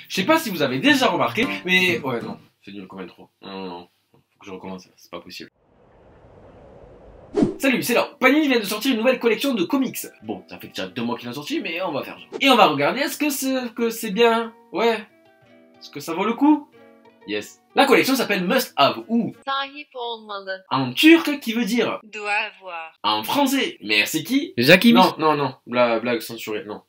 Je sais pas si vous avez déjà remarqué, mais... Ouais, non, c'est nul comme intro. Non, faut que je recommence, c'est pas possible. Salut, c'est Laure. Panini vient de sortir une nouvelle collection de comics. Bon, ça fait déjà 2 mois qu'il a sorti, mais on va faire genre. Et on va regarder, est-ce que c'est bien? Ouais. Est-ce que ça vaut le coup? Yes. La collection s'appelle Must Have ou sahip olmalı, en turc qui veut dire doit avoir. en français. Mais c'est qui? Jackie. Non, blague censurée, non.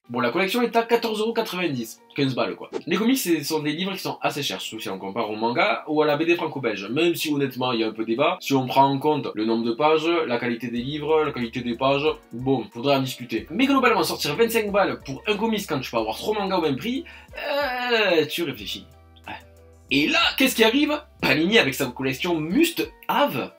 Bon, la collection est à 14,90€, 15 balles quoi. Les comics ce sont des livres qui sont assez chers, surtout si on compare au manga ou à la BD franco-belge, même si honnêtement il y a un peu débat, si on prend en compte le nombre de pages, la qualité des livres, la qualité des pages, bon, faudrait en discuter. Mais globalement, sortir 25 balles pour un comics quand tu peux avoir 3 mangas au même prix, tu réfléchis. Ouais. Et là, qu'est-ce qui arrive? Panini avec sa collection Must Have,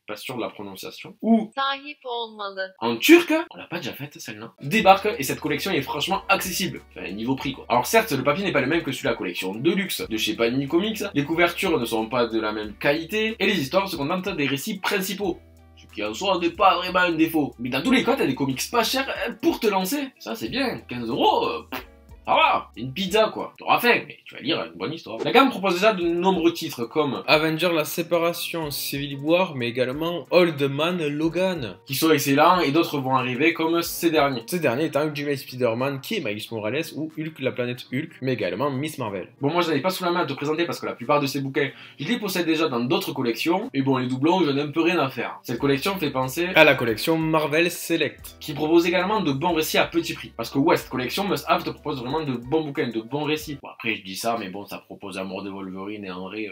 pas sûr de la prononciation, ou Sahip olmalı. en turc, on l'a pas déjà faite celle-là, débarque et cette collection est franchement accessible, enfin niveau prix quoi. Alors certes le papier n'est pas le même que celui de la collection Deluxe de chez Panini Comics, les couvertures ne sont pas de la même qualité, et les histoires se contentent des récits principaux. Ce qui en soi n'est pas vraiment un défaut. Mais dans tous les cas t'as des comics pas chers pour te lancer, ça c'est bien, 15€, ça va, une pizza quoi. T'auras faim, mais tu vas lire une bonne histoire. La gamme propose déjà de nombreux titres comme Avenger la séparation, Civil War, mais également Old Man Logan. qui sont excellents et d'autres vont arriver comme ces derniers. Ce dernier étant Ultimate Spider-Man qui est Miles Morales ou Hulk la planète Hulk, mais également Miss Marvel. Bon, moi je n'avais pas sous la main à te présenter parce que la plupart de ces bouquins, je les possède déjà dans d'autres collections. Et bon, les doublons, j'en ai un peu rien à faire. Cette collection fait penser À la collection Marvel Select. qui propose également de bons récits à petit prix. Parce que ouais, cette collection Must Have te propose vraiment de bons bouquins, de bons récits. Bon, après je dis ça, mais bon, ça propose Amour de Wolverine et en vrai,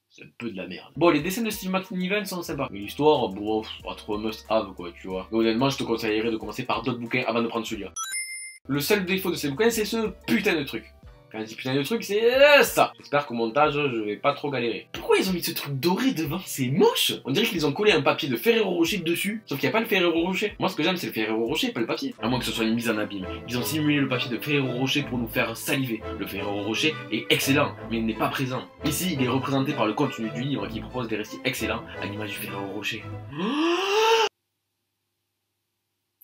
c'est un peu de la merde. Bon, les dessins de Steve McNiven sont sympas. Mais l'histoire, bon, pas trop Must Have quoi, tu vois. Mais honnêtement, je te conseillerais de commencer par d'autres bouquins avant de prendre celui-là. Le seul défaut de ces bouquins, c'est ce putain de truc. Quand je dis putain de truc, c'est ça. J'espère qu'au montage, je vais pas trop galérer. Pourquoi ils ont mis ce truc doré devant? C'est moche. On dirait qu'ils ont collé un papier de Ferrero Rocher dessus. Sauf qu'il n'y a pas le Ferrero Rocher. Moi, ce que j'aime, c'est le Ferrero Rocher, pas le papier. À moins que ce soit une mise en abîme. Ils ont simulé le papier de Ferrero Rocher pour nous faire saliver. Le Ferrero Rocher est excellent, mais il n'est pas présent. Ici, il est représenté par le contenu du livre qui propose des récits excellents à l'image du Ferrero Rocher.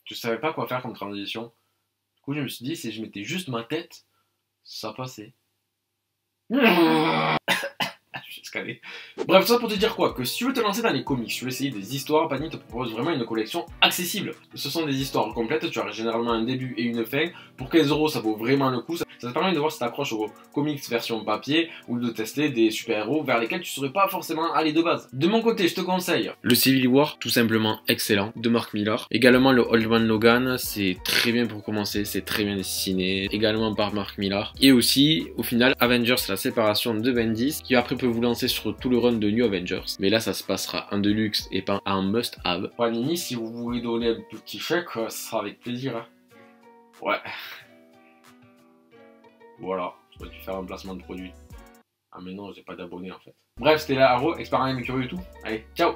Je savais pas quoi faire comme transition. Du coup, je me suis dit, si je mettais juste ma tête, ça passait. Je suis scalé. Bref, ça pour te dire quoi? Que si tu veux te lancer dans les comics, si tu veux essayer des histoires, Panini te propose vraiment une collection accessible. Ce sont des histoires complètes, tu as généralement un début et une fin. Pour 15€, ça vaut vraiment le coup. Ça te permet de voir si t'accroches aux comics version papier ou de tester des super-héros vers lesquels tu serais pas forcément allé de base. De mon côté, je te conseille Le Civil War, tout simplement excellent, de Mark Millar. Également le Old Man Logan, c'est très bien pour commencer, c'est très bien dessiné, également par Mark Millar. Et aussi, au final, Avengers la séparation de Bendis, qui après peut vous lancer sur tout le run de New Avengers. Mais là, ça se passera en Deluxe et pas en Must Have. Panini, si vous voulez donner un petit chèque, ça sera avec plaisir. Hein. Ouais. Voilà, j'aurais dû faire un placement de produit. Ah mais non, j'ai pas d'abonnés en fait. Bref, c'était Laro, expert et curieux et tout. Allez, ciao!